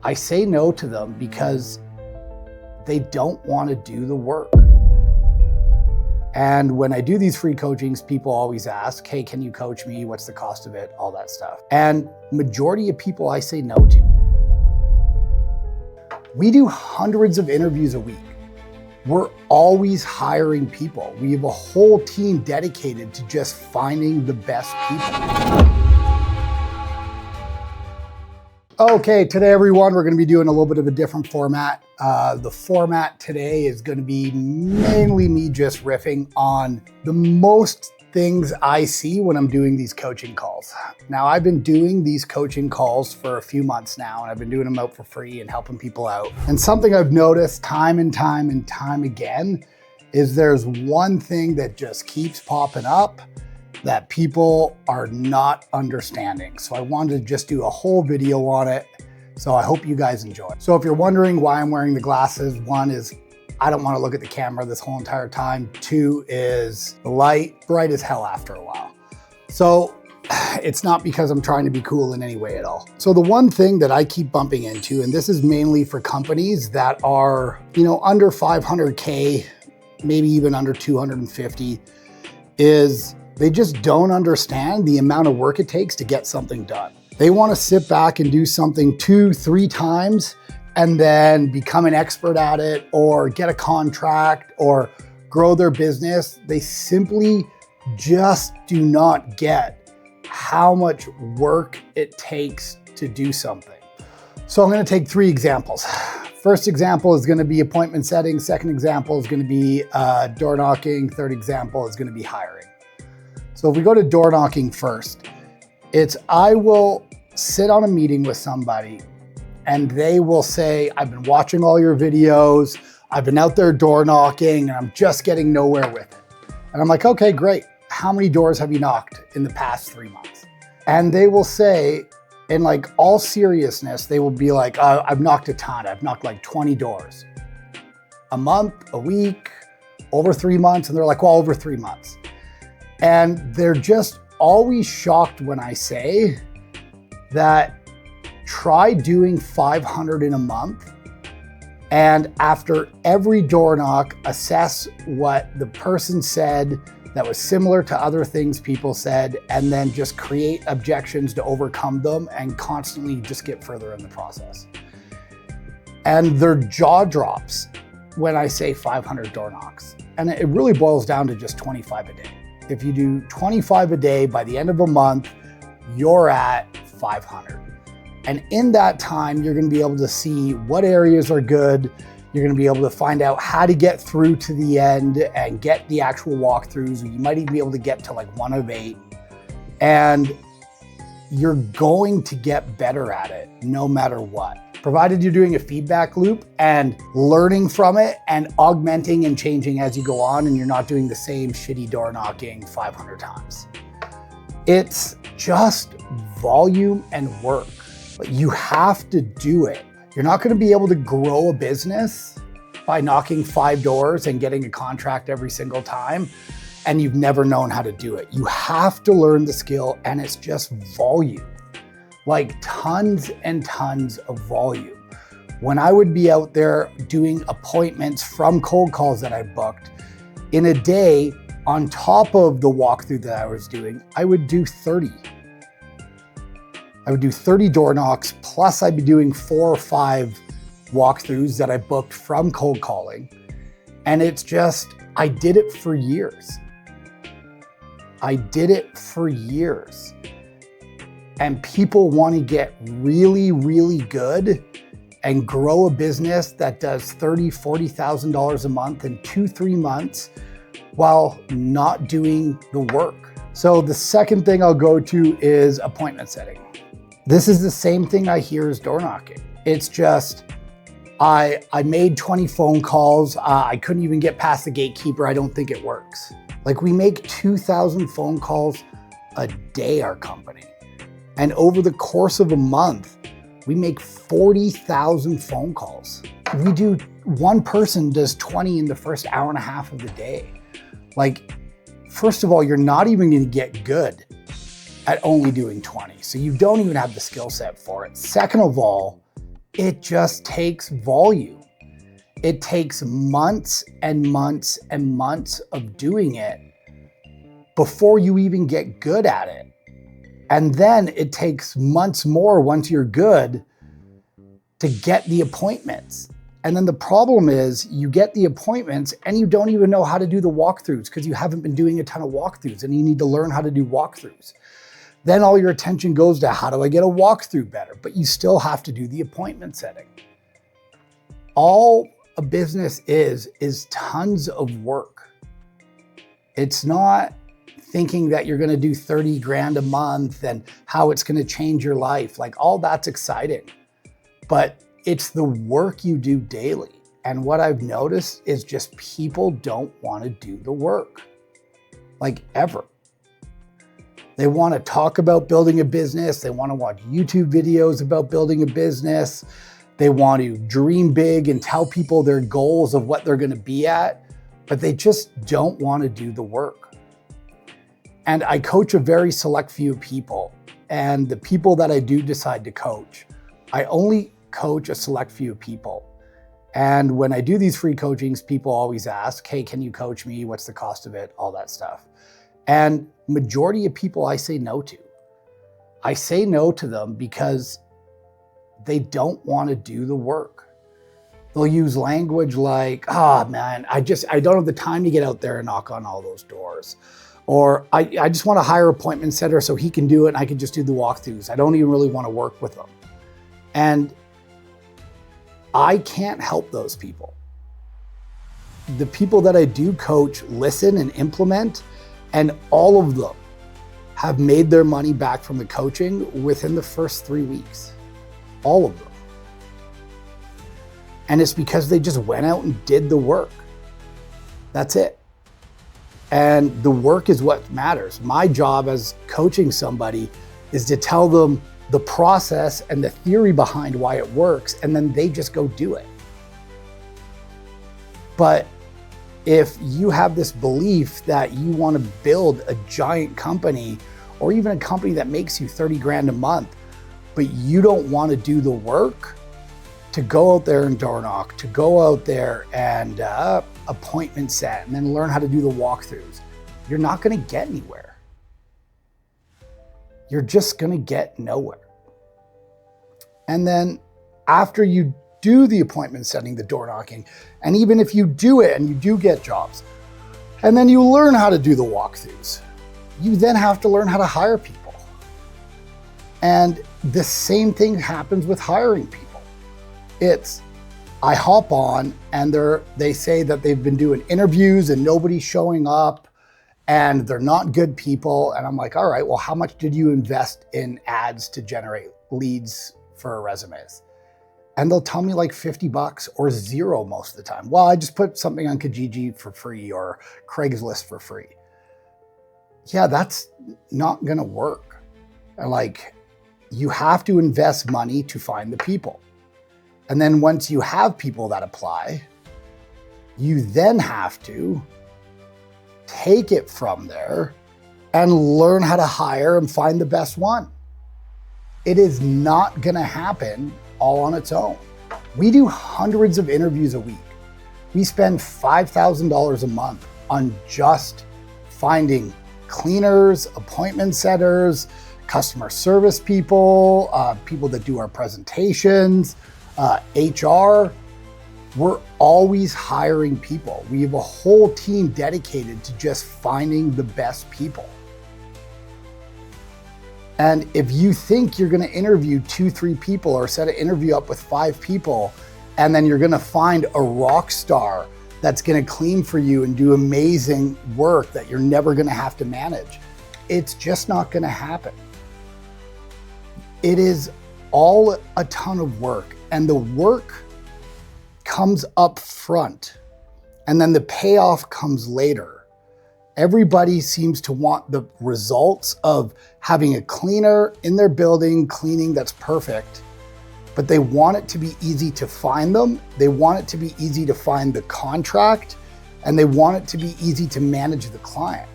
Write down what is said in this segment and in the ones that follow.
I say no to them because they don't want to do the work. And when I do these free coachings, people always ask, hey, can you coach me? What's the cost of it? All that stuff. And majority of people I say no to. We do hundreds of interviews a week. We're always hiring people. We have a whole team dedicated to just finding the best people. Okay, today everyone, we're gonna be doing a little bit of a different format. The format today is gonna be mainly me just riffing on the most things I see when I'm doing these coaching calls. Now, I've been doing these coaching calls for a few months now, and I've been doing them out for free and helping people out. And something I've noticed time and time again is there's one thing that just keeps popping up that people are not understanding. So I wanted to just do a whole video on it. So I hope you guys enjoy. So if you're wondering why I'm wearing the glasses, one is I don't want to look at the camera this whole entire time. Two is the light, bright as hell after a while. So it's not because I'm trying to be cool in any way at all. So the one thing that I keep bumping into, and this is mainly for companies that are, under 500K, maybe even under 250, is they just don't understand the amount of work it takes to get something done. They want to sit back and do something 2-3 times and then become an expert at it or get a contract or grow their business. They simply just do not get how much work it takes to do something. So I'm going to take 3 examples. First example is going to be appointment setting. Second example is going to be door knocking. Third example is going to be hiring. So if we go to door knocking first, I will sit on a meeting with somebody and they will say, I've been watching all your videos, I've been out there door knocking and I'm just getting nowhere with it. And I'm like, okay, great. How many doors have you knocked in the past 3 months? And they will say, in all seriousness, they will be like, I've knocked a ton. I've knocked like 20 doors. A month, a week, over 3 months. And they're like, well, over 3 months. And they're just always shocked when I say that try doing 500 in a month, and after every door knock, assess what the person said that was similar to other things people said, and then just create objections to overcome them and constantly just get further in the process. And their jaw drops when I say 500 door knocks. And it really boils down to just 25 a day. If you do 25 a day, by the end of a month, you're at 500. And in that time, you're gonna be able to see what areas are good. You're gonna be able to find out how to get through to the end and get the actual walkthroughs. You might even be able to get to 1 of 8. And you're going to get better at it no matter what. Provided you're doing a feedback loop and learning from it and augmenting and changing as you go on, and you're not doing the same shitty door knocking 500 times. It's just volume and work, but you have to do it. You're not going to be able to grow a business by knocking 5 doors and getting a contract every single time, and you've never known how to do it. You have to learn the skill, and it's just volume. Tons and tons of volume. When I would be out there doing appointments from cold calls that I booked, in a day, on top of the walkthrough that I was doing, I would do 30. I would do 30 door knocks, plus I'd be doing 4 or 5 walkthroughs that I booked from cold calling. And it's just, I did it for years. And people want to get really, really good and grow a business that does $30,000, $40,000 a month in 2-3 months while not doing the work. So the second thing I'll go to is appointment setting. This is the same thing I hear as door knocking. It's just, I made 20 phone calls. I couldn't even get past the gatekeeper. I don't think it works. We make 2,000 phone calls a day, our company. And over the course of a month, we make 40,000 phone calls. One person does 20 in the first hour and a half of the day. First of all, you're not even gonna get good at only doing 20. So you don't even have the skill set for it. Second of all, It just takes volume. It takes months and months and months of doing it before you even get good at it. And then it takes months more once you're good to get the appointments. And then the problem is you get the appointments and you don't even know how to do the walkthroughs because you haven't been doing a ton of walkthroughs and you need to learn how to do walkthroughs. Then all your attention goes to how do I get a walkthrough better? But you still have to do the appointment setting. All a business is tons of work. It's not thinking that you're gonna do 30 grand a month and how it's gonna change your life. Like all that's exciting, but it's the work you do daily. And what I've noticed is just people don't wanna do the work, like ever. They wanna talk about building a business. They wanna watch YouTube videos about building a business. They want to dream big and tell people their goals of what they're gonna be at, but they just don't wanna do the work. And I coach a very select few people. And the people that I do decide to coach, I only coach a select few people. And when I do these free coachings, people always ask, hey, can you coach me? What's the cost of it? All that stuff. And majority of people I say no to. I say no to them because they don't want to do the work. They'll use language like, oh man, I don't have the time to get out there and knock on all those doors. Or I just want to hire an appointment setter so he can do it and I can just do the walkthroughs. I don't even really want to work with them. And I can't help those people. The people that I do coach listen and implement, and all of them have made their money back from the coaching within the first 3 weeks. All of them. And it's because they just went out and did the work. That's it. And the work is what matters. My job as coaching somebody is to tell them the process and the theory behind why it works, and then they just go do it. But if you have this belief that you want to build a giant company or even a company that makes you 30 grand a month, but you don't want to do the work to go out there and door knock, to go out there and appointment set, and then learn how to do the walkthroughs, you're not going to get anywhere. You're just going to get nowhere. And then after you do the appointment setting, the door knocking, and even if you do it and you do get jobs, and then you learn how to do the walkthroughs, you then have to learn how to hire people. And the same thing happens with hiring people. I hop on and they say that they've been doing interviews and nobody's showing up and they're not good people. And I'm like, all right, well, how much did you invest in ads to generate leads for resumes? And they'll tell me like 50 bucks or zero most of the time. Well, I just put something on Kijiji for free or Craigslist for free. Yeah, that's not gonna work. Like, you have to invest money to find the people. And then once you have people that apply, you then have to take it from there and learn how to hire and find the best one. It is not gonna happen all on its own. We do hundreds of interviews a week. We spend $5,000 a month on just finding cleaners, appointment setters, customer service people, people that do our presentations, HR. We're always hiring people. We have a whole team dedicated to just finding the best people. And if you think you're gonna interview 2-3 people or set an interview up with 5 people, and then you're gonna find a rock star that's gonna clean for you and do amazing work that you're never gonna have to manage, it's just not gonna happen. It is all a ton of work, and the work comes up front, and then the payoff comes later. Everybody seems to want the results of having a cleaner in their building, cleaning that's perfect, but they want it to be easy to find them. They want it to be easy to find the contract, and they want it to be easy to manage the client.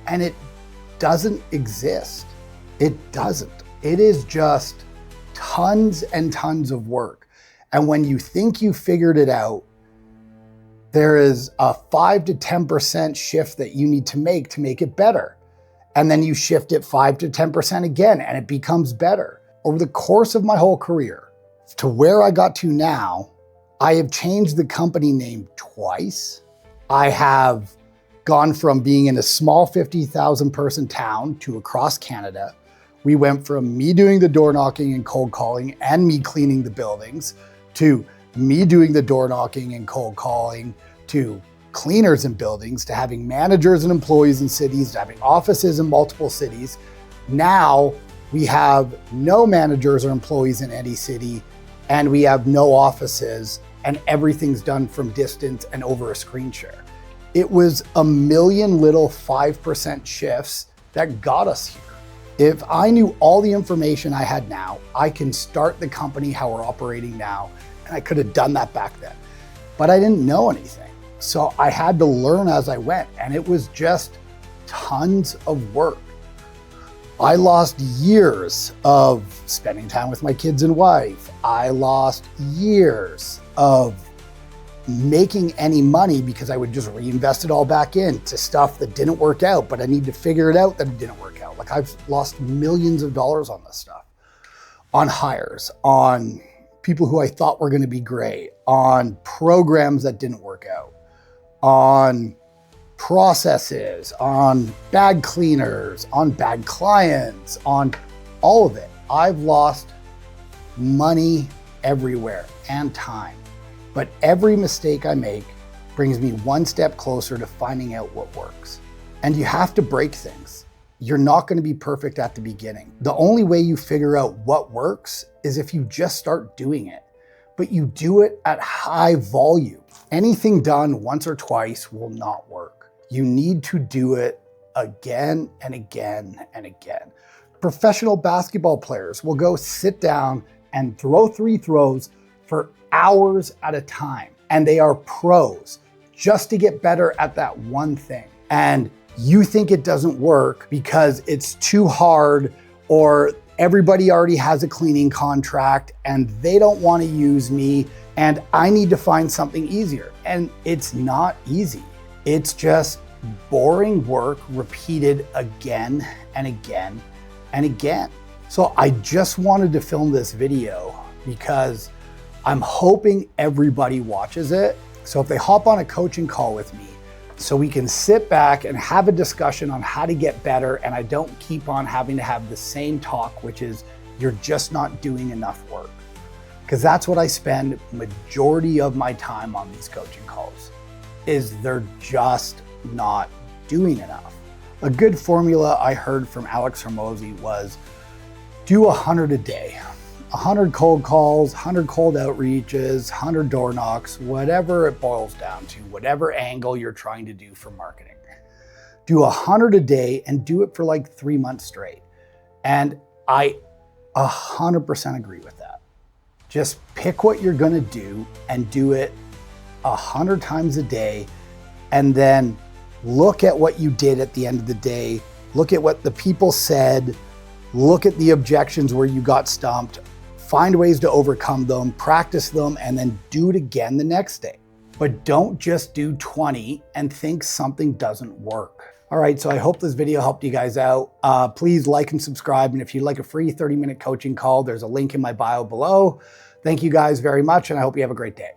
And it doesn't exist. It doesn't. It is just tons and tons of work. And when you think you figured it out, there is a 5 to 10% shift that you need to make it better. And then you shift it 5 to 10% again, and it becomes better. Over the course of my whole career, to where I got to now, I have changed the company name twice. I have gone from being in a small 50,000 person town to across Canada. We went from me doing the door knocking and cold calling and me cleaning the buildings to me doing the door knocking and cold calling to cleaners in buildings, to having managers and employees in cities, to having offices in multiple cities. Now we have no managers or employees in any city, and we have no offices, and everything's done from distance and over a screen share. It was a million little 5% shifts that got us here. If I knew all the information I had now, I can start the company how we're operating now, and I could have done that back then. But I didn't know anything. So I had to learn as I went, and it was just tons of work. I lost years of spending time with my kids and wife. I lost years of making any money because I would just reinvest it all back into stuff that didn't work out, but I need to figure it out that it didn't work out. Like, I've lost millions of dollars on this stuff, on hires, on people who I thought were gonna be great, on programs that didn't work out, on processes, on bad cleaners, on bad clients, on all of it. I've lost money everywhere and time, but every mistake I make brings me one step closer to finding out what works. And you have to break things. You're not going to be perfect at the beginning. The only way you figure out what works is if you just start doing it, but you do it at high volume. Anything done once or twice will not work. You need to do it again and again and again. Professional basketball players will go sit down and throw 3 throws for hours at a time. And they are pros just to get better at that one thing. And you think it doesn't work because it's too hard, or everybody already has a cleaning contract and they don't want to use me, and I need to find something easier. And it's not easy. It's just boring work repeated again and again and again. So I just wanted to film this video because I'm hoping everybody watches it. So if they hop on a coaching call with me, so we can sit back and have a discussion on how to get better, and I don't keep on having to have the same talk, which is you're just not doing enough work. Because that's what I spend majority of my time on these coaching calls, is they're just not doing enough. A good formula I heard from Alex Hormozy was do 100 a day. 100 cold calls, 100 cold outreaches, 100 door knocks, whatever it boils down to, whatever angle you're trying to do for marketing. Do 100 a day and do it for like 3 months straight. And I 100% agree with that. Just pick what you're gonna do and do it 100 times a day, and then look at what you did at the end of the day, look at what the people said, look at the objections where you got stumped, find ways to overcome them, practice them, and then do it again the next day. But don't just do 20 and think something doesn't work. All right, so I hope this video helped you guys out. Please like and subscribe. And if you'd like a free 30-minute coaching call, there's a link in my bio below. Thank you guys very much, and I hope you have a great day.